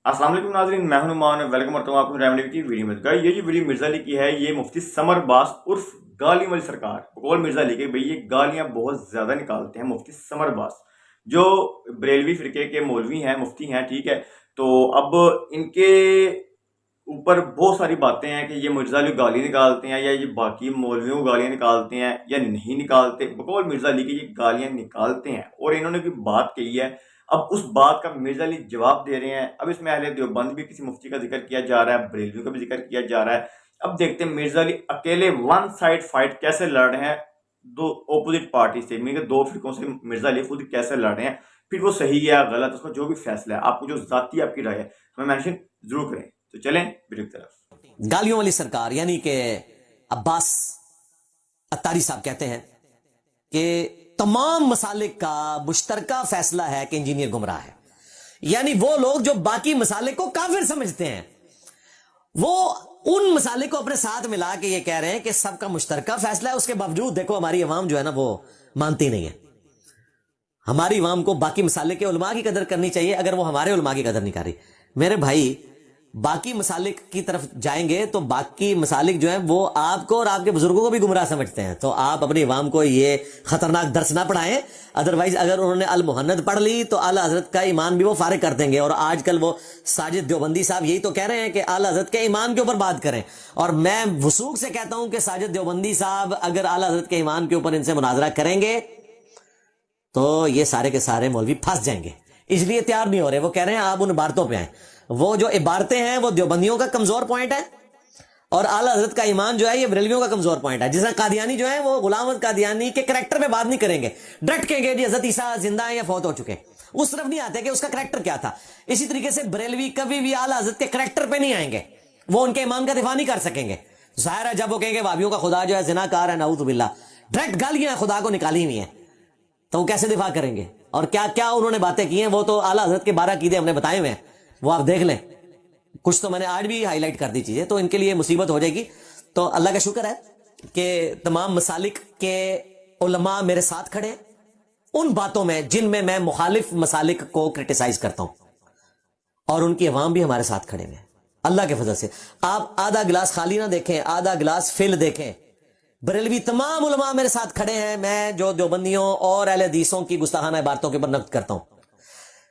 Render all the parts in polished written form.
السلام علیکم ناظرین، میں ہوں نعمان، ویلکم کرتا ہوں آپ کو ریمڈی کی ویڈیو میں۔ یہ جو ویڈیو مرزا علی کی ہے، یہ مفتی سمر عباس عرف گالیوں والی سرکار بقول مرزا علی کے بھئی یہ گالیاں بہت زیادہ نکالتے ہیں مفتی سمر عباس، جو بریلوی فرقے کے مولوی ہیں، مفتی ہیں، ٹھیک ہے۔ تو اب ان کے اوپر بہت ساری باتیں ہیں کہ یہ مرزا علی گالی نکالتے ہیں یا یہ باقی مولویوں کو گالیاں نکالتے ہیں یا نہیں نکالتے۔ بقول مرزا علی کے یہ گالیاں نکالتے ہیں، اور انہوں نے کوئی بات کہی ہے، اب اس بات کا مرزا علی جواب دے رہے ہیں۔ اب اس میں اہل دیوبند بھی کسی مفتی کا ذکر کیا جا رہا ہے، بریلویوں کا بھی ذکر کیا جا رہا ہے۔ اب دیکھتے ہیں مرزا علی اکیلے ون سائڈ فائٹ کیسے لڑ رہے ہیں دو اپوزٹ پارٹی سے، مین کہ دو فرقوں سے مرزا علی خود کیسے لڑ رہے ہیں، پھر وہ صحیح ہے یا غلط، اس کا جو بھی فیصلہ ہے، آپ کو جو ذاتی آپ کی رائے ہے ہمیں مینشن ضرور کریں۔ تو چلیں ویڈیو کی طرف۔ گالیوں والی سرکار یعنی کہ عباس اتاری صاحب کہتے ہیں کہ تمام مسالک کا مشترکہ فیصلہ ہے کہ انجینئر گمراہ ہے، یعنی وہ لوگ جو باقی مسالک کو کافر سمجھتے ہیں وہ ان مسالک کو اپنے ساتھ ملا کے یہ کہہ رہے ہیں کہ سب کا مشترکہ فیصلہ ہے، اس کے باوجود دیکھو ہماری عوام جو ہے نا وہ مانتی نہیں ہے۔ ہماری عوام کو باقی مسالک کے علماء کی قدر کرنی چاہیے، اگر وہ ہمارے علماء کی قدر نہیں کر رہی۔ میرے بھائی باقی مسالک کی طرف جائیں گے تو باقی مسالک جو ہیں وہ آپ کو اور آپ کے بزرگوں کو بھی گمراہ سمجھتے ہیں، تو آپ اپنی عوام کو یہ خطرناک درس نہ پڑھائیں۔ ادروائز اگر انہوں نے المحند پڑھ لی تو اعلی حضرت کا ایمان بھی وہ فارغ کر دیں گے، اور آج کل وہ ساجد دیوبندی صاحب یہی تو کہہ رہے ہیں کہ اعلی حضرت کے ایمان کے اوپر بات کریں، اور میں وثوق سے کہتا ہوں کہ ساجد دیوبندی صاحب اگر اعلی حضرت کے ایمان کے اوپر ان سے مناظرہ کریں گے تو یہ سارے کے سارے مولوی پھنس جائیں گے، اس لیے تیار نہیں ہو رہے۔ وہ کہہ رہے ہیں آپ ان عبارتوں پہ آئیں، وہ جو عبارتیں ہیں وہ دیوبندیوں کا کمزور پوائنٹ ہے، اور اعلی حضرت کا ایمان جو ہے یہ بریلویوں کا کمزور پوائنٹ ہے۔ جس طرح قادیانی جو ہے وہ غلام احمد قادیانی کے کریکٹر پہ بات نہیں کریں گے، ڈٹ کہیں گے جی حضرت عیسیٰ زندہ ہیں یا فوت ہو چکے، اس طرف نہیں آتے کہ اس کا کریکٹر کیا تھا۔ اسی طریقے سے بریلوی کبھی بھی اعلی حضرت کے کریکٹر پہ نہیں آئیں گے، وہ ان کے ایمان کا دفاع نہیں کر سکیں گے۔ ظاہر ہے جب وہ کہیں گے وہابیوں کا خدا جو ہے زنا کار ہے، نعوذ باللہ، ڈائریکٹ گالیاں خدا کو نکالی ہوئی ہیں، تو وہ کیسے دفاع کریں گے؟ اور کیا کیا انہوں نے باتیں کی ہیں، وہ تو اعلی حضرت کے 12 عقیدے ہم نے بتائے ہوئے ہیں، وہ آپ دیکھ لیں۔ کچھ تو میں نے آج بھی ہائی لائٹ کر دی چیزیں، تو ان کے لیے مصیبت ہو جائے گی۔ تو اللہ کا شکر ہے کہ تمام مسالک کے علماء میرے ساتھ کھڑے ہیں ان باتوں میں جن میں میں مخالف مسالک کو کرٹیسائز کرتا ہوں، اور ان کی عوام بھی ہمارے ساتھ کھڑے ہیں اللہ کے فضل سے۔ آپ آدھا گلاس خالی نہ دیکھیں، آدھا گلاس فل دیکھیں۔ بریلوی تمام علماء میرے ساتھ کھڑے ہیں، میں جو دیوبندیوں اور اہل حدیثوں کی گستاخانہ عبارتوں کے اوپر نقد کرتا ہوں،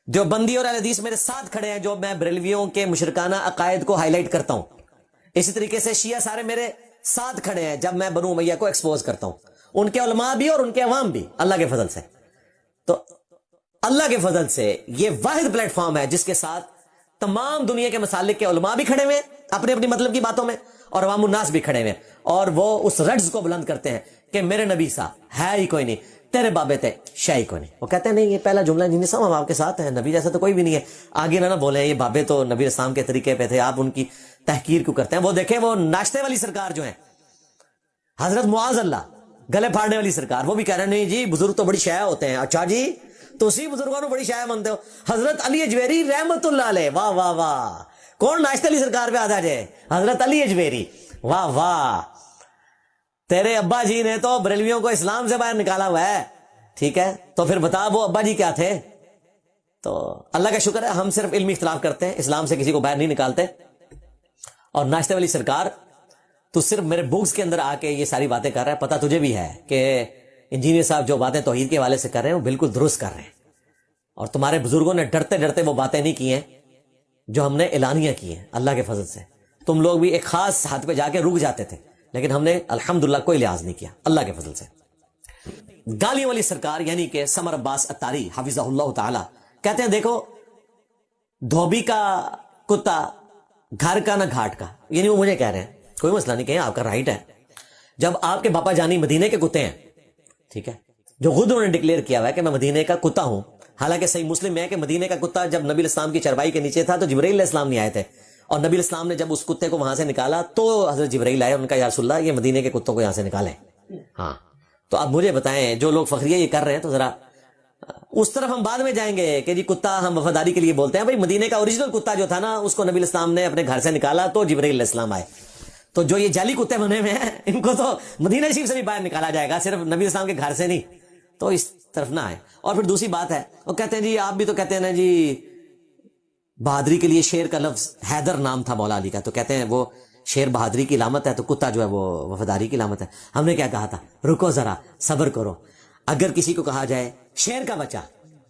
دیوبندی اور اہل حدیث میرے ساتھ کھڑے ہیں جو میں بریلویوں کے مشرکانہ عقائد کو ہائی لائٹ کرتا ہوں۔ اسی طریقے سے شیعہ سارے میرے ساتھ کھڑے ہیں جب میں بنو امیہ کو ایکسپوز کرتا ہوں، ان کے علماء بھی اور ان کے عوام بھی، اللہ کے فضل سے۔ تو اللہ کے فضل سے یہ واحد پلیٹ فارم ہے جس کے ساتھ تمام دنیا کے مسالک کے علماء بھی کھڑے ہوئے اپنے اپنی مطلب کی باتوں میں، اور عوام الناس بھی کھڑے ہوئے، اور وہ اس رڈز کو بلند کرتے ہیں کہ میرے نبی سا ہے ہی کوئی نہیں، تیرے بابے تے شے ہی کوئی نہیں۔ وہ کہتے ہیں نہیں، یہ پہلا جملہ انجینئر صاحب ہم آپ کے ساتھ ہیں، نبی جیسا تو کوئی بھی نہیں ہے، آگے نہ بولیں یہ بابے تو نبی اسلام کے طریقے پہ تھے، آپ ان کی تحقیر کیوں کرتے ہیں؟ وہ دیکھیں وہ ناشتے والی سرکار جو ہیں حضرت معاذ اللہ، گلے پھاڑنے والی سرکار، وہ بھی کہہ رہے ہیں نہیں جی بزرگ تو بڑی شے ہوتے ہیں۔ اچھا جی تو اسی بزرگوں کو بڑی شے مانتے ہو؟ حضرت علی اجویری رحمت اللہ علیہ، واہ واہ واہ، کون ناشتے والی سرکار پہ آتا جائے؟ حضرت علی اجویری، واہ واہ، تیرے ابا جی نے تو بریلویوں کو اسلام سے باہر نکالا ہوا ہے، ٹھیک ہے؟ تو پھر بتا وہ ابا جی کیا تھے؟ تو اللہ کا شکر ہے ہم صرف علمی اختلاف کرتے ہیں، اسلام سے کسی کو باہر نہیں نکالتے۔ اور ناشتے والی سرکار تو صرف میرے بکس کے اندر آ کے یہ ساری باتیں کر رہا ہے، پتہ تجھے بھی ہے کہ انجینئر صاحب جو باتیں توحید کے حوالے سے کر رہے ہیں وہ بالکل درست کر رہے ہیں، اور تمہارے بزرگوں نے ڈرتے ڈرتے وہ باتیں نہیں کی ہیں جو ہم نے اعلانیہ کی ہیں۔ اللہ کے فضل سے تم لوگ بھی ایک خاص حد پہ جا کے رک جاتے تھے، لیکن ہم نے الحمدللہ کوئی لحاظ نہیں کیا اللہ کے فضل سے۔ گالیوں والی سرکار یعنی کہ سمر عباس اتاری حفظہ اللہ تعالی کہتے ہیں دیکھو دھوبی کا کتا گھر کا نہ گھاٹ کا، یعنی وہ مجھے کہہ رہے ہیں کوئی مسئلہ نہیں، کہیں آپ کا رائٹ ہے، جب آپ کے باپا جانی مدینے کے کتے ہیں، ٹھیک ہے، جو خود انہوں نے ڈکلیئر کیا ہوا ہے کہ میں مدینے کا کتا ہوں، حالانکہ صحیح مسلم میں ہے کہ مدینے کا کتا جب نبی الاسلام کی چروائی کے نیچے تھا تو جبرائیل علیہ السلام نہیں آئے تھے، اور نبی الاسلام نے جب اس کتے کو وہاں سے نکالا تو حضرت جبرائیل آئے، ان کا یا رسول اللہ یہ مدینے کے کتوں کو یہاں سے نکالیں۔ ہاں تو اب مجھے بتائیں جو لوگ فخریہ یہ کر رہے ہیں تو ذرا اس طرف ہم بعد میں جائیں گے کہ جی کتا ہم وفاداری کے لیے بولتے ہیں، بھائی مدینے کا اوریجنل کتا جو تھا نا اس کو نبی الاسلام نے اپنے گھر سے نکالا تو جبرائیل علیہ السلام آئے، تو جو یہ جعلی کتے بنے ہوئے ہیں ان کو تو مدینہ شریف سے بھی باہر نکالا جائے گا، صرف نبی الاسلام کے گھر سے نہیں، تو اس طرف نہ آئے۔ اور پھر دوسری بات ہے وہ کہتے ہیں جی آپ بھی تو کہتے ہیں نا جی بہادری کے لیے شیر کا لفظ حیدر نام تھا مولا علی کا، تو کہتے ہیں وہ شیر بہادری کی علامت ہے، تو کتا جو ہے وہ وفاداری کی علامت ہے۔ ہم نے کیا کہا تھا؟ رکو ذرا، صبر کرو۔ اگر کسی کو کہا جائے شیر کا بچہ،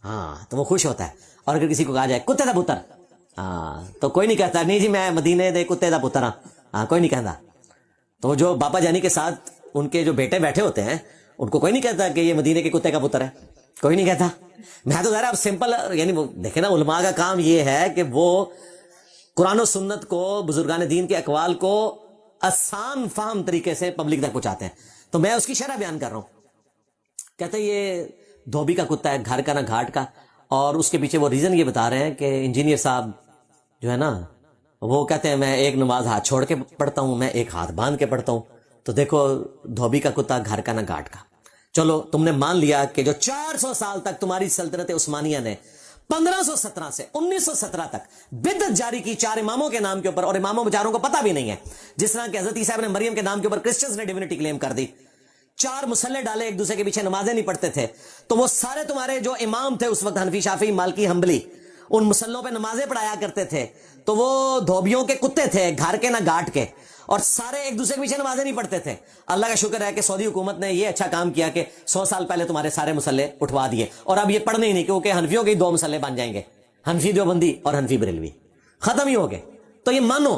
ہاں تو وہ خوش ہوتا ہے، اور اگر کسی کو کہا جائے کتے دا پتر، ہاں تو کوئی نہیں کہتا نہیں جی میں مدینے دے کتے دا پتر ہاں کوئی نہیں کہتا۔ تو جو باپا جانی کے ساتھ ان کے جو بیٹے بیٹھے ہوتے ہیں ان کو کوئی نہیں کہتا کہ یہ مدینے کے کتے کا پتر ہے، کوئی نہیں کہتا۔ میں تو ذرا اب سمپل، یعنی وہ دیکھیں نا، علماء کا کام یہ ہے کہ وہ قرآن و سنت کو، بزرگان دین کے اقوال کو آسان فہم طریقے سے پبلک تک پہنچاتے ہیں۔ تو میں اس کی شرح بیان کر رہا ہوں۔ کہتے ہیں یہ دھوبی کا کتا ہے، گھر کا نہ گھاٹ کا، اور اس کے پیچھے وہ ریزن یہ بتا رہے ہیں کہ انجینئر صاحب جو ہے نا وہ کہتے ہیں میں ایک نماز ہاتھ چھوڑ کے پڑھتا ہوں، میں ایک ہاتھ باندھ کے پڑھتا ہوں۔ تو دیکھو دھوبی کا کتا، گھر کا نہ گھاٹ کا۔ چلو تم نے مان لیا کہ جو 400 سال تک تمہاری سلطنت عثمانیہ نے 1517 سے 1917 تک بدعت جاری کی 4 اماموں کے نام کے اوپر، اور اماموں بیچاروں کو پتہ بھی نہیں ہے، جس طرح کہ حضرت عیسیٰ ابن مریم کے نام کے اوپر کرسچنز نے ڈیوینٹی کلیم کر دی، 4 مسلح ڈالے، ایک دوسرے کے پیچھے نمازیں نہیں پڑھتے تھے۔ تو وہ سارے تمہارے جو امام تھے اس وقت، حنفی، شافعی، مالکی، حنبلی، ان مسلوں پہ نمازیں پڑھایا کرتے تھے، تو وہ دھوبیوں کے کتے تھے، گھر کے نہ گھاٹ کے، اور سارے ایک دوسرے کے پیچھے نمازیں نہیں پڑھتے تھے۔ اللہ کا شکر ہے کہ سعودی حکومت نے یہ اچھا کام کیا کہ 100 سال پہلے تمہارے سارے مسلح اٹھوا دیے، اور اب یہ پڑھنے ہی نہیں، کیونکہ حنفیوں کے 2 مسلح بن جائیں گے، حنفی دیوبندی اور حنفی بریلوی، ختم ہی ہو گئے۔ تو یہ مانو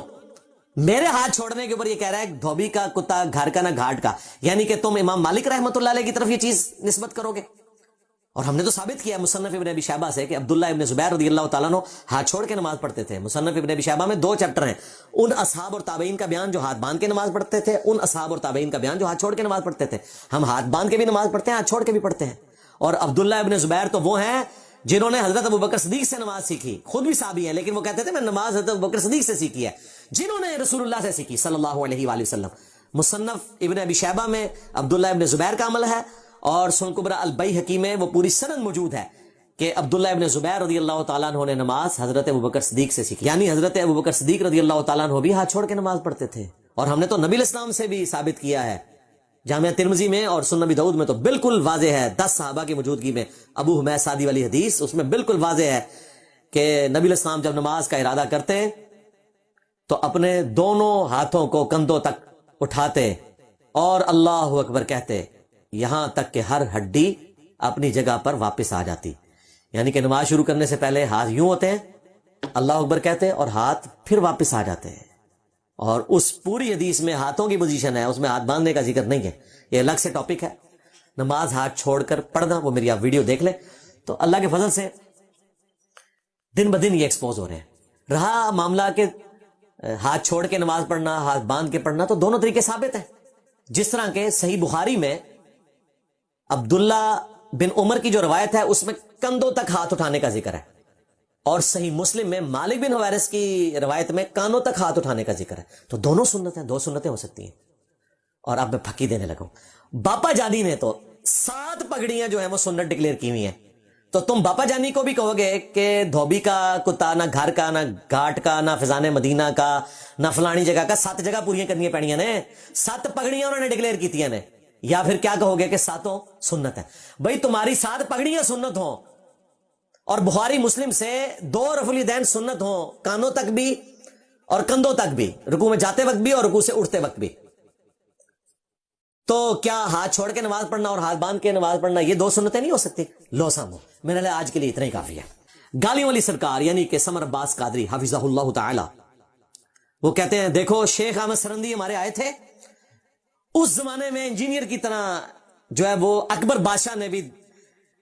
میرے ہاتھ چھوڑنے کے اوپر یہ کہہ رہا ہے دھوبی کا کتا، گھر کا نہ گھاٹ کا، یعنی کہ تم امام مالک رحمۃ اللہ علیہ کی طرف یہ چیز نسبت کرو گے۔ اور ہم نے تو ثابت کیا مصنف ابن ابی شیبہ سے کہ عبداللہ ابن زبیر رضی اللہ تعالیٰ عنہ ہاتھ چھوڑ کے نماز پڑھتے تھے۔ مصنف ابن ابی شیبہ میں 2 چیپٹر ہیں، ان اصحاب اور تابعین کا بیان جو ہاتھ باندھ کے نماز پڑھتے تھے، ان اصحاب اور تابعین کا بیان جو ہاتھ چھوڑ کے نماز پڑھتے تھے۔ ہم ہاتھ باندھ کے بھی نماز پڑھتے ہیں، ہاتھ چھوڑ کے بھی پڑھتے ہیں۔ اور عبداللہ ابن زبیر تو وہ ہیں جنہوں نے حضرت ابوبکر صدیق سے نماز سیکھی، خود بھی صحابی ہیں، لیکن وہ کہتے تھے میں نماز حضرت ابوبکر صدیق سے سیکھی ہے، جنہوں نے رسول اللہ سے سیکھی صلی اللہ علیہ وآلہ وسلم۔ مصنف ابن ابی شیبہ میں عبداللہ ابن زبیر کا عمل ہے، اور سنن کبری البیہقی میں وہ پوری سند موجود ہے کہ عبداللہ ابن زبیر رضی اللہ تعالیٰ عنہ نے نماز حضرت ابوبکر صدیق سے سیکھی، یعنی حضرت ابوبکر صدیق رضی اللہ تعالیٰ عنہ بھی ہاتھ چھوڑ کے نماز پڑھتے تھے۔ اور ہم نے تو نبی الاسلام سے بھی ثابت کیا ہے، جامعہ ترمذی میں اور سنن ابی داؤد میں تو بالکل واضح ہے، 10 صحابہ کی موجودگی میں ابو حمید سعدی والی حدیث، اس میں بالکل واضح ہے کہ نبی الاسلام جب نماز کا ارادہ کرتے تو اپنے دونوں ہاتھوں کو کندھوں تک اٹھاتے اور اللہ اکبر کہتے، یہاں تک کہ ہر ہڈی اپنی جگہ پر واپس آ جاتی۔ یعنی کہ نماز شروع کرنے سے پہلے ہاتھ یوں ہوتے ہیں، اللہ اکبر کہتے، اور ہاتھ پھر واپس آ جاتے ہیں۔ اور اس پوری حدیث میں ہاتھوں کی پوزیشن ہے، اس میں ہاتھ باندھنے کا ذکر نہیں ہے، یہ الگ سے ٹاپک ہے۔ نماز ہاتھ چھوڑ کر پڑھنا، وہ میری آپ ویڈیو دیکھ لیں۔ تو اللہ کے فضل سے دن بدن یہ ایکسپوز ہو رہے ہیں۔ رہا معاملہ کہ ہاتھ چھوڑ کے نماز پڑھنا، ہاتھ باندھ کے پڑھنا، تو دونوں طریقے ثابت ہیں۔ جس طرح کہ صحیح بخاری میں عبداللہ بن عمر کی جو روایت ہے اس میں کندھوں تک ہاتھ اٹھانے کا ذکر ہے، اور صحیح مسلم میں مالک بن حویرث کی روایت میں کانوں تک ہاتھ اٹھانے کا ذکر ہے۔ تو دونوں سنت ہیں، 2 سنتیں ہو سکتی ہیں۔ اور اب میں پھکی دینے لگا ہوں۔ باپا جانی نے تو 7 پگڑیاں جو ہیں وہ سنت ڈکلیئر کی ہوئی ہیں، تو تم باپا جانی کو بھی کہو گے کہ دھوبی کا کتا، نہ گھر کا، نہ گھاٹ کا، نہ فضان مدینہ کا، نہ فلانی جگہ کا، 7 جگہ پوریاں کرنی پڑیاں نے، 7 پگڑیاں انہوں نے ڈکلیئر کی تھی نے، یا پھر کیا کہو گے کہ 7 سنت ہیں؟ بھائی تمہاری 7 پگڑیاں سنت ہوں، اور بخاری مسلم سے 2 رفع الیدین سنت ہوں، کانوں تک بھی اور کندھوں تک بھی، رکوع میں جاتے وقت بھی اور رکوع سے اٹھتے وقت بھی، تو کیا ہاتھ چھوڑ کے نماز پڑھنا اور ہاتھ باندھ کے نماز پڑھنا یہ 2 سنتیں نہیں ہو سکتی؟ لو سامو، میرے لیے آج کے لیے اتنا ہی کافی ہے۔ گالیوں والی سرکار یعنی کہ سمر عباس قادری حفظہ اللہ تعالی، وہ کہتے ہیں دیکھو شیخ احمد سرندی ہمارے آئے تھے، اس زمانے میں انجینئر کی طرح جو ہے وہ اکبر بادشاہ نے بھی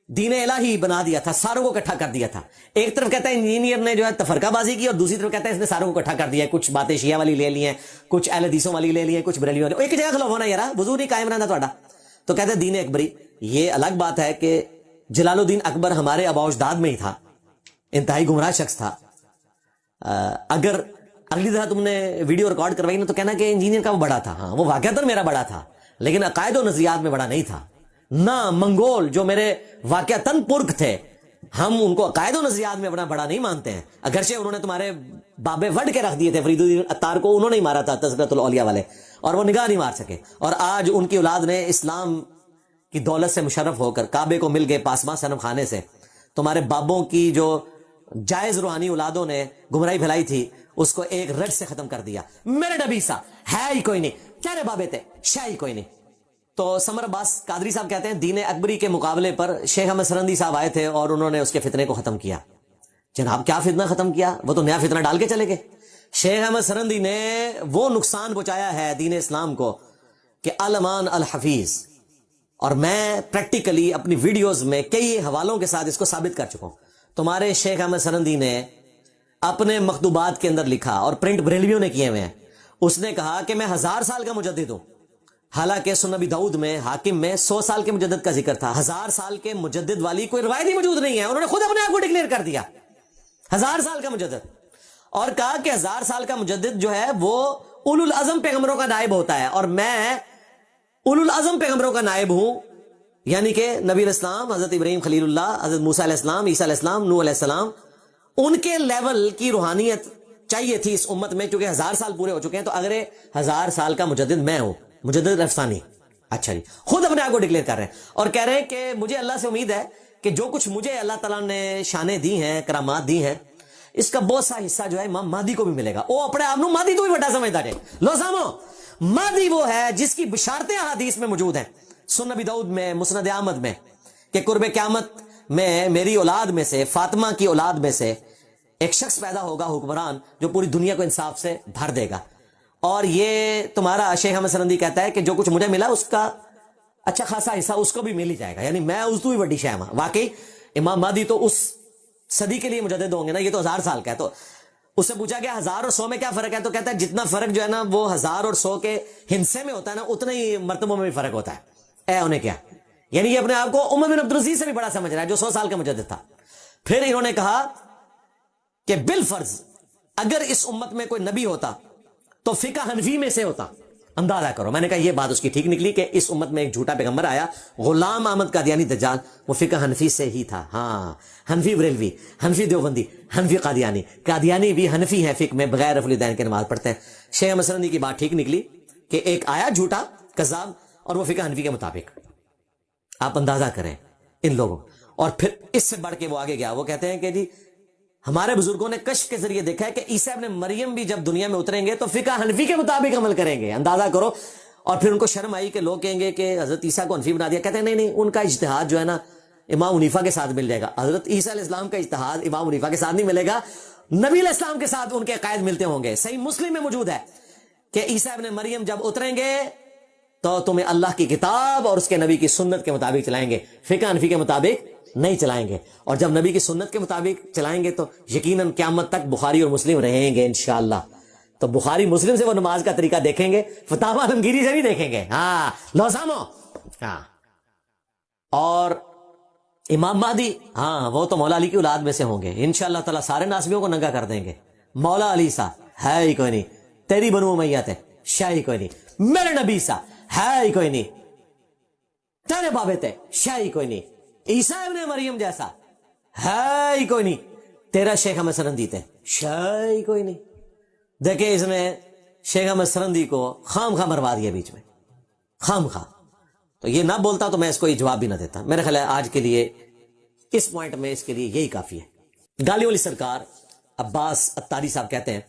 دین الہی بنا دیا تھا، ساروں کو اکٹھا کر دیا تھا۔ ایک طرف کہتا ہے انجینئر نے جو ہے تفرقہ بازی کی، اور دوسری طرف کہتا ہے اس نے ساروں کو اکٹھا کر دیا، کچھ باتیں شیعہ والی لے لی ہیں، کچھ اہل حدیثوں والی لے لی ہیں، کچھ بریلوی والی، ایک جگہ کھلو ہونا یار، وضو نہیں قائم رہنا تھوڑا۔ تو کہتے ہیں دین اکبری۔ یہ الگ بات ہے کہ جلال الدین اکبر ہمارے آباء و اجداد میں ہی تھا، انتہائی گمراہ شخص تھا۔ اگر اگلی دفعہ تم نے ویڈیو ریکارڈ کروائی نا تو کہنا کہ انجینئر کا وہ بڑا تھا، ہاں وہ واقعتاً میرا بڑا تھا، لیکن عقائد و نظریات میں بڑا نہیں تھا۔ نہ منگول جو میرے واقعتاً پرکھ تھے، ہم ان کو عقائد و نظریات میں اپنا بڑا نہیں مانتے ہیں، اگرچہ انہوں نے تمہارے بابے وڈ کے رکھ دیے تھے، فرید الدین عطار کو انہوں نے ہی مارا تھا تذکرۃ الاولیاء والے، اور وہ نگاہ نہیں مار سکے، اور آج ان کی اولاد نے اسلام کی دولت سے مشرف ہو کر کعبے کو مل گئے پاسماں صنم خانے سے۔ تمہارے بابوں کی جو جائز روحانی اولادوں نے گمراہی پھیلائی تھی اس کو ایک رٹ سے ختم کر دیا. میرے نبی سا ہے ہی کوئی نہیں, کیا بابے تھے, شاہ ہی کوئی نہیں. تو سمر عباس قادری صاحب کہتے ہیں دین اکبری کے مقابلے پر شیخ احمد سرندی صاحب آئے تھے اور انہوں نے اس کے فتنے کو ختم کیا. جناب کیا فتنہ ختم کیا, وہ تو نیا فتنہ ڈال کے چلے گئے. شیخ احمد سرندی نے وہ نقصان پہنچایا ہے دین اسلام کو کہ الامان الحفیظ, اور میں پریکٹیکلی اپنی ویڈیوز میں کئی حوالوں کے ساتھ اس کو ثابت کر چکا ہوں. تمہارے شیخ احمد سرندی نے اپنے مکتوبات کے اندر لکھا, اور پرنٹ بریلویوں نے کیے ہوئے ہیں, اس نے کہا کہ میں 1000 سال کا مجدد ہوں, حالانکہ سنن ابی داؤد میں حاکم میں 100 سال کے مجدد کا ذکر تھا. 1000 سال کے مجدد والی کوئی روایت ہی موجود نہیں ہے, انہوں نے خود اپنے آپ کو ڈکلیئر کر دیا 1000 سال کا مجدد, اور کہا کہ 1000 سال کا مجدد جو ہے وہ اولو العزم پیغمبروں کا نائب ہوتا ہے, اور میں اولو العزم پیغمبروں کا نائب ہوں, یعنی کہ نبی علیہ السلام, حضرت ابراہیم خلیل اللہ, حضرت موسیٰ علیہ السلام, عیسیٰ علیہ السلام, نوح علیہ السلام, ان کے لیول کی روحانیت چاہیے تھی اس امت میں, چونکہ 1000 سال پورے ہو چکے ہیں, تو اگلے 1000 سال کا مجدد میں ہوں, مجدد افسانی. اچھا جی, خود اپنے آپ کو ڈکلیئر کر رہے ہیں اور کہہ رہے ہیں کہ مجھے اللہ سے امید ہے کہ جو کچھ مجھے اللہ تعالیٰ نے شانیں دی ہیں, کرامات دی ہیں, اس کا بہت سا حصہ جو ہے امام مہدی کو بھی ملے گا. وہ اپنے آپ مہدی تو بھی بڑا سمجھتا ہے. لو سامو, مہدی وہ ہے جس کی بشارتیں حدیث میں موجود ہیں, سنن ابی داؤد میں, مسند احمد میں, کہ قرب قیامت میں میری اولاد میں سے, فاطمہ کی اولاد میں سے ایک شخص پیدا ہوگا حکمران, جو پوری دنیا کو انصاف سے بھر دے گا. اور یہ تمہارا شیخ احمد سرندی کہتا ہے کہ جو کچھ مجھے ملا اس کا اچھا خاصا حصہ اس کو بھی مل ہی جائے گا, یعنی میں اس تو بھی بڑی شہ. واقعی امام مہدی تو اس صدی کے لیے مجدد ہوں گے نا, یہ تو 1000 سال کا ہے. تو اس سے پوچھا گیا 1000 اور 100 میں کیا فرق ہے, تو کہتا ہے جتنا فرق جو ہے نا وہ 1000 اور 100 کے ہندسے میں ہوتا ہے نا, اتنا ہی مرتبوں میں بھی فرق ہوتا ہے. انہیں کیا, یعنی یہ اپنے آپ کو عمر بن عبدالعزیز سے بھی بڑا سمجھ رہا ہے جو 100 سال کا مجدد تھا. پھر انہوں نے کہا کہ بالفرض اگر اس امت میں کوئی نبی ہوتا تو فقہ حنفی میں سے ہوتا. اندازہ کرو, میں نے کہا یہ بات اس کی ٹھیک نکلی کہ اس امت میں ایک جھوٹا پیغمبر آیا, غلام احمد قادیانی دجال, وہ فقہ حنفی سے ہی تھا. ہاں, حنفی بریلوی, حنفی دیوبندی, حنفی قادیانی, قادیانی بھی حنفی ہے, فقہ میں بغیر رفع الیدین کے نماز پڑھتے ہیں. شیخ احمد سرندی کی بات ٹھیک نکلی کہ ایک آیا جھوٹا کذاب, اور وہ فقہ حنفی کے مطابق. آپ اندازہ کریں ان لوگوں. اور پھر اس سے بڑھ کے وہ آگے گیا, وہ کہتے ہیں کہ جی ہمارے بزرگوں نے کشف کے ذریعے دیکھا ہے کہ عیسیٰ ابن مریم بھی جب دنیا میں اتریں گے تو فقہ حنفی کے مطابق عمل کریں گے. اندازہ کرو. اور پھر ان کو شرم آئی کہ لوگ کہیں گے کہ حضرت عیسیٰ کو حنفی بنا دیا. کہتے ہیں نہیں, ان کا اجتہاد جو ہے نا امام حنیفہ کے ساتھ مل جائے گا. حضرت عیسیٰ علیہ السلام کا اجتہاد امام حنیفہ کے ساتھ نہیں ملے گا, نبی علیہ السلام کے ساتھ ان کے عقائد ملتے ہوں گے. صحیح مسلم میں موجود ہے کہ عیسیٰ ابن مریم جب اتریں گے تو تمہیں اللہ کی کتاب اور اس کے نبی کی سنت کے مطابق چلائیں گے, فقہ حنفی کے مطابق نہیں چلائیں گے. اور جب نبی کی سنت کے مطابق چلائیں گے تو یقیناً قیامت تک بخاری اور مسلم رہیں گے انشاءاللہ. تو بخاری مسلم سے وہ نماز کا طریقہ دیکھیں گے, فتاوی عالمگیری سے بھی دیکھیں گے. ہاں لو سامو. ہاں, اور امام مہدی, ہاں وہ تو مولا علی کی اولاد میں سے ہوں گے انشاءاللہ تعالیٰ. سارے ناسبیوں کو ننگا کر دیں گے. مولا علی سا ہے ہی کوئی نہیں, تیری بنو امیہ تے شاہ ہی کوئی نہیں, میرے نبی سا ہے ہی کوئی نہیں, تیرے بابے تے شاہ ہی کوئی نہیں, عیسیٰ ابن مریم جیسا ہے ہی کوئی نہیں, تیرا شیخ احمد سرندی تے شاہ ہی کوئی نہیں. دیکھیں اس نے شیخ احمد سرندی کو خام خواہ مروا دیا بیچ میں, خام خواہ. تو یہ نہ بولتا تو میں اس کو یہ جواب بھی نہ دیتا. میرے خیال ہے آج کے لیے اس پوائنٹ میں اس کے لیے یہی کافی ہے. گالیوں والی سرکار عباس اتاری صاحب کہتے ہیں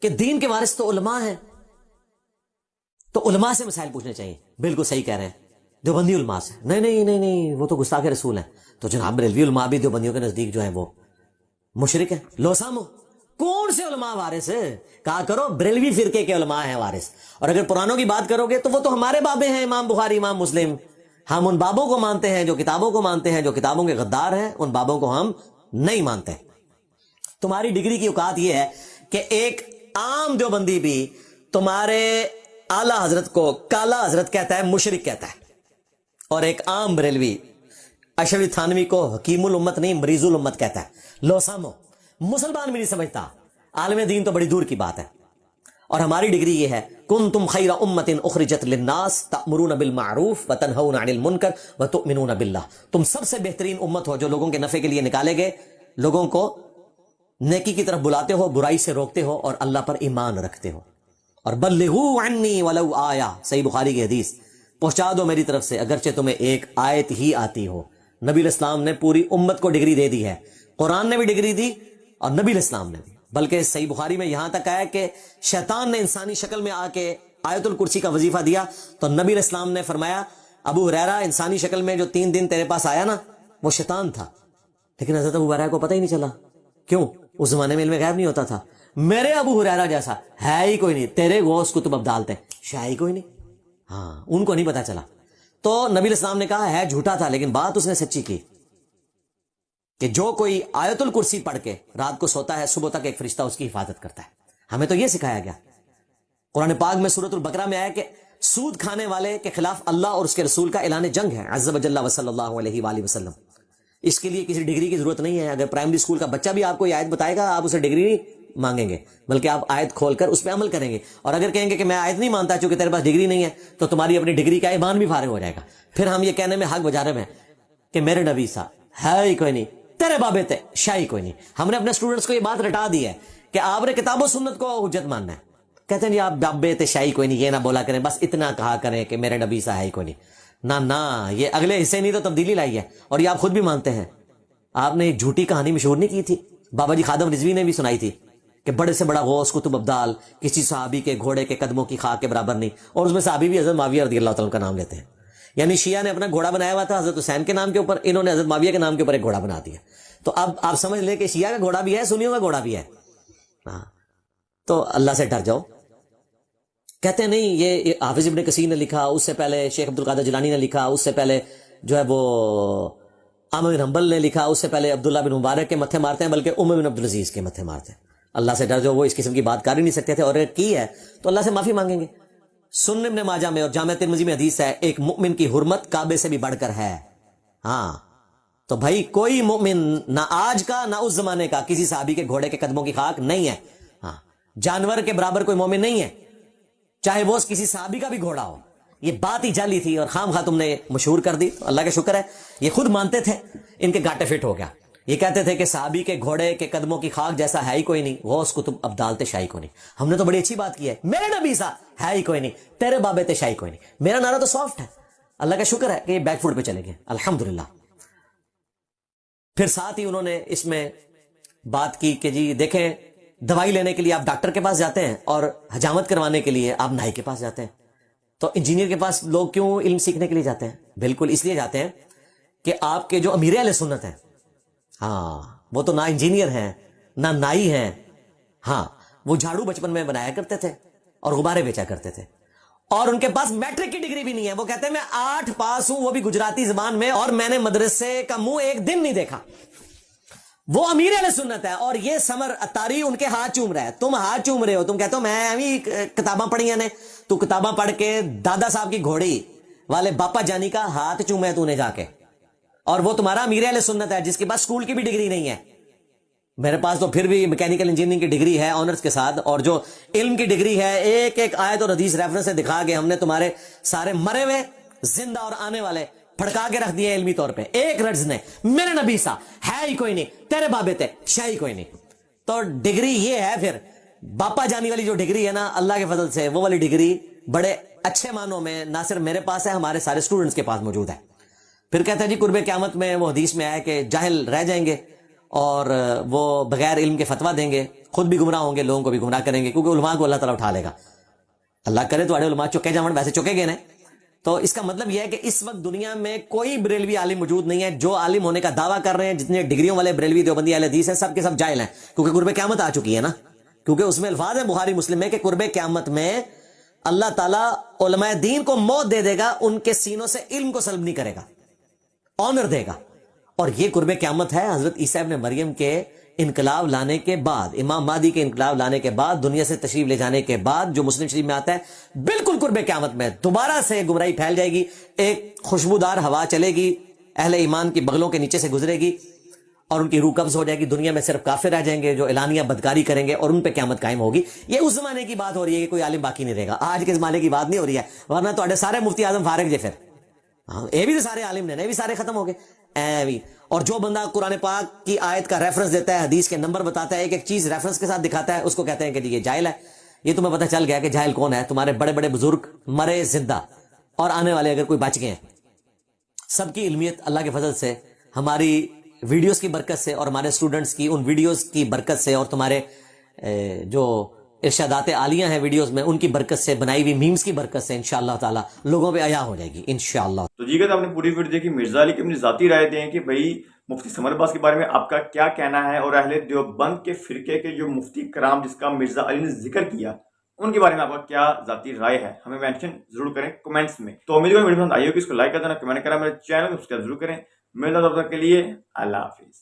کہ دین کے وارث تو علماء ہیں, تو علماء سے مسائل پوچھنے چاہیے. بالکل صحیح کہہ رہے ہیں, دیوبندی علماء سے نہیں نہیں نہیں نہیں, وہ تو گستاخ رسول ہیں. تو جناب بریلوی علماء بھی دیوبندیوں کے نزدیک جو ہیں وہ مشرک ہیں. لو سامو, کون سے علماء وارث ہیں؟ کہا کرو بریلوی فرقے کے علماء ہیں وارث. اور اگر پرانوں کی بات کرو گے تو وہ تو ہمارے بابے ہیں, امام بخاری, امام مسلم. ہم ان بابوں کو مانتے ہیں جو کتابوں کو مانتے ہیں, جو کتابوں کے غدار ہیں ان بابوں کو ہم نہیں مانتے. تمہاری ڈگری کی اوقات یہ ہے کہ ایک عام دیوبندی بھی تمہارے اعلی حضرت کو کالا حضرت کہتا ہے, مشرک کہتا ہے, اور ایک عام بریلوی اشرف تھانوی کو حکیم الامت نہیں مریض الامت کہتا ہے. لو سامو, مسلمان بھی نہیں سمجھتا, عالم دین تو بڑی دور کی بات ہے. اور ہماری ڈگری یہ ہے, کنتم خیر امت اخرجت للناس تأمرون بالمعروف وتنہون عن المنکر وتؤمنون باللہ. تم سب سے بہترین امت ہو جو لوگوں کے نفع کے لیے نکالے گئے, لوگوں کو نیکی کی طرف بلاتے ہو, برائی سے روکتے ہو, اور اللہ پر ایمان رکھتے ہو. اور بلغوا عنی ولو آیا, صحیح بخاری کی حدیث, پہنچا دو میری طرف سے اگرچہ تمہیں ایک آیت ہی آتی ہو. نبی علیہ السلام نے پوری امت کو ڈگری دے دی ہے, قرآن نے بھی ڈگری دی اور نبی علیہ السلام نے بھی. بلکہ صحیح بخاری میں یہاں تک آیا کہ شیطان نے انسانی شکل میں آ کے آیت الکرسی کا وظیفہ دیا تو نبی علیہ السلام نے فرمایا ابو ہریرہ انسانی شکل میں جو 3 دن تیرے پاس آیا نا وہ شیطان تھا. لیکن حضرت ابو ہریرہ کو پتہ ہی نہیں چلا. کیوں؟ اس زمانے میں علم غیب نہیں ہوتا تھا. میرے ابو ہریرہ جیسا ہے ہی کوئی نہیں, تیرے غوث کتب ابدال تھے, ہے ہی کوئی نہیں. ہاں, ان کو نہیں پتا چلا. تو نبی علیہ السلام نے کہا ہے جھوٹا تھا لیکن بات اس نے سچی کی کہ جو کوئی آیت الکرسی پڑھ کے رات کو سوتا ہے صبح تک ایک فرشتہ اس کی حفاظت کرتا ہے. ہمیں تو یہ سکھایا گیا. قرآن پاک میں سورۃ البقرہ میں آیا کہ سود کھانے والے کے خلاف اللہ اور اس کے رسول کا اعلان جنگ ہے عز وجل و صلی اللہ علیہ وآلہ وسلم. اس کے لیے کسی ڈگری کی ضرورت نہیں ہے. اگر پرائمری اسکول کا بچہ بھی آپ کو یہ آیت بتائے گا آپ اسے ڈگری نہیں مانگیں گے بلکہ آپ آیت کھول کر اس پہ عمل کریں گے. اور اگر کہیں گے کہ میں آیت نہیں مانتا چونکہ تیرے پاس ڈگری نہیں ہے تو تمہاری اپنی ڈگری کا ایمان بھی فارغ ہو جائے گا. پھر ہم یہ کہنے میں حق بجا رہے ہیں کہ میرے نبی سا ہے ہی کوئی نہیں, تیرے بابے تے شاہی کوئی نہیں. ہم نے اپنے اسٹوڈنٹس کو یہ بات رٹا دی ہے کہ آپ نے کتاب و سنت کو حجت ماننا ہے. کہتے ہیں جی آپ بابے تے شاہی کوئی نہیں, یہ نہ بولا کریں, بس اتنا کہا کریں کہ میرے نبی سا ہے ہی کوئی نہیں. نہ یہ اگلے حصے نہیں تو تبدیلی لائی ہے. اور یہ آپ خود بھی مانتے ہیں. آپ نے ایک جھوٹی کہانی مشہور نہیں کی تھی, بابا جی خادم رضوی نے بھی سنائی تھی کہ بڑے سے بڑا غوث کتب ابدال کسی صحابی کے گھوڑے کے قدموں کی خاک کے برابر نہیں. اور اس میں صحابی بھی حضرت معاویہ رضی اللہ تعالیٰ کا نام لیتے ہیں. یعنی شیعہ نے اپنا گھوڑا بنایا ہوا تھا حضرت حسین کے نام کے اوپر, انہوں نے حضرت معاویہ کے نام کے اوپر ایک گھوڑا بنا دیا. تو اب آپ سمجھ لیں کہ شیعہ کا گھوڑا بھی ہے, سنیوں کا گھوڑا بھی ہے. ہاں, تو اللہ سے ڈر جاؤ. کہتے ہیں نہیں یہ حافظ ابن کثیر نے لکھا, اس سے پہلے شیخ عبد القادر جیلانی نے لکھا, اس سے پہلے جو ہے وہ احمد بن حنبل نے لکھا, اس سے پہلے عبداللہ بن مبارک کے متھے مارتے ہیں بلکہ عمر بن عبدالعزیز کے متھے مارتے ہیں. اللہ سے ڈر جاؤ, وہ اس قسم کی بات کر ہی نہیں سکتے تھے, اور اگر کی ہے تو اللہ سے معافی مانگیں گے. سنن ابن ماجہ میں اور جامع ترمذی میں حدیث ہے ایک مؤمن کی حرمت کعبے سے بھی بڑھ کر ہے. ہاں, تو بھائی کوئی مومن نہ آج کا نہ اس زمانے کا کسی صحابی کے گھوڑے کے قدموں کی خاک نہیں ہے. ہاں, جانور کے برابر کوئی مومن نہیں ہے, چاہے وہ کسی صحابی کا بھی گھوڑا ہو. یہ بات ہی جعلی تھی اور خام خواہ تم نے مشہور کر دی. اللہ کا شکر ہے یہ خود مانتے تھے, ان کے گاٹے فٹ ہو گیا. یہ کہتے تھے کہ صحابی کے گھوڑے کے قدموں کی خاک جیسا ہے ہی کوئی نہیں, غوث کتب ابدال تے شاہی کوئی نہیں. ہم نے تو بڑی اچھی بات کی ہے, میرے نبی سا ہے ہی کوئی نہیں, تیرے بابے تے شاہی کوئی نہیں. میرا نعرہ تو سافٹ ہے. اللہ کا شکر ہے کہ یہ بیک فوٹ پہ چلے گئے الحمدللہ. پھر ساتھ ہی انہوں نے اس میں بات کی کہ جی دیکھیں دوائی لینے کے لیے آپ ڈاکٹر کے پاس جاتے ہیں اور حجامت کروانے کے لیے آپ نائی کے پاس جاتے ہیں. تو انجینئر کے پاس لوگ کیوں علم سیکھنے کے لیے جاتے ہیں؟ بالکل اس لیے جاتے ہیں کہ آپ کے جو امیر اہل سنت ہیں, ہاں وہ تو نہ انجینئر ہیں نہ نائی ہیں. ہاں, وہ جھاڑو بچپن میں بنایا کرتے تھے اور غبارے بیچا کرتے تھے, اور ان کے پاس میٹرک کی ڈگری بھی نہیں ہے. وہ کہتے ہیں میں 8 پاس ہوں, وہ بھی گجراتی زبان میں, اور میں نے مدرسے کا منہ ایک دن نہیں دیکھا. وہ امیر اہل سنت ہے, اور یہ سمر اتاری ان کے ہاتھ چوم رہا ہے. تم ہاتھ چوم رہے ہو, تم کہتے ہو میں ابھی کتاباں پڑھی نے. تو کتاباں پڑھ کے دادا صاحب کی گھوڑی والے باپا جانی کا ہاتھ چومے تو نے جا کے, اور وہ تمہارا امیر اہل سنت ہے جس کے پاس اسکول کی بھی ڈگری نہیں ہے. میرے پاس تو پھر بھی میکینیکل انجینئرنگ کی ڈگری ہے آنرز کے ساتھ, اور جو علم کی ڈگری ہے ایک ایک آیت اور حدیث ریفرنس سے دکھا کے ہم نے تمہارے سارے مرے ہوئے زندہ اور آنے والے پھڑکا کے رکھ دیے علمی طور پہ. ایک رجز نے میرے نبی سا ہے ہی کوئی نہیں, تیرے بابے تے شاہی کوئی نہیں. تو ڈگری یہ ہے, پھر باپا جانی والی جو ڈگری ہے نا اللہ کے فضل سے, وہ والی ڈگری بڑے اچھے معنوں میں نہ صرف میرے پاس ہے, ہمارے سارے اسٹوڈنٹس کے پاس موجود ہے. پھر کہتے ہیں جی قرب قیامت میں وہ حدیث میں آیا کہ جاہل رہ جائیں گے اور وہ بغیر علم کے فتویٰ دیں گے, خود بھی گمراہ ہوں گے, لوگوں کو بھی گمراہ کریں گے, کیونکہ علماء کو اللہ تعالیٰ اٹھا لے گا. اللہ کرے تو علماء چکے جاؤں, ویسے چکے گئے نا. تو اس کا مطلب یہ ہے کہ اس وقت دنیا میں کوئی بریلوی عالم موجود نہیں ہے. جو عالم ہونے کا دعویٰ کر رہے ہیں, جتنے ڈگریوں والے بریلوی دیوبندی اہل حدیث ہیں, سب کے سب جاہل ہیں, کیونکہ قرب قیامت آ چکی ہے نا. کیونکہ اس میں الفاظ ہیں بخاری مسلم میں کہ قرب قیامت میں اللہ تعالیٰ علماء دین کو موت دے دے گا, ان کے سینوں سے علم کو سلب نہیں کرے گا, آنر دے گا. اور یہ قرب قیامت ہے حضرت عیسیٰ ابن مریم کے انقلاب لانے کے بعد, امام مہدی کے انقلاب لانے کے بعد, دنیا سے تشریف لے جانے کے بعد, جو مسلم شریف میں آتا ہے. بالکل قرب قیامت میں دوبارہ سے گمراہی پھیل جائے گی, ایک خوشبودار ہوا چلے گی, اہل ایمان کی بغلوں کے نیچے سے گزرے گی, اور ان کی روح قبض ہو جائے گی. دنیا میں صرف کافر رہ جائیں گے جو اعلانیہ بدکاری کریں گے, اور ان پہ قیامت قائم ہوگی. یہ اس زمانے کی بات ہو رہی ہے کہ کوئی عالم باقی نہیں رہے گا. آج کے زمانے کی بات نہیں ہو رہی ہے, ورنہ تو سارے مفتی اعظم فارغ جے, پھر ہاں یہ بھی تو سارے عالم نے, یہ بھی سارے ختم ہو گئے. اور جو بندہ قرآن پاک کی آیت کا ریفرنس دیتا ہے, حدیث کے نمبر بتاتا ہے, ایک ایک چیز ریفرنس کے ساتھ دکھاتا ہے, اس کو کہتے ہیں کہ یہ جاہل ہے. یہ تمہیں پتہ چل گیا کہ جاہل کون ہے. تمہارے بڑے بڑے بزرگ مرے زندہ اور آنے والے اگر کوئی بچ گئے ہیں, سب کی علمیت اللہ کے فضل سے ہماری ویڈیوز کی برکت سے اور ہمارے اسٹوڈنٹس کی ان ویڈیوز کی برکت سے اور تمہارے جو ارشادات عالیہ ہیں ویڈیوز میں ان کی برکت سے بنائی ہوئی میمز کی برکت سے انشاءاللہ تعالی لوگوں پہ عیا ہو جائے گی انشاءاللہ. تو جی آپ نے پوری ویڈیو دیکھی. مرزا علی کی اپنی ذاتی رائے دیں کہ بھائی مفتی سمر عباس کے بارے میں آپ کا کیا کہنا ہے, اور اہل دیوبند کے فرقے کے جو مفتی کرام جس کا مرزا علی نے ذکر کیا ان کے بارے میں آپ کا کیا ذاتی رائے ہے, ہمیں مینشن ضرور کریں کمنٹس میں. تو امید ہے ویڈیو پسند آئی ہوگی, اس کو لائک کر دینا, کمنٹ کرنا, میرے چینل کو سبسکرائب ضرور کریں. ملتا ہے تب تک کے لیے اللہ حافظ.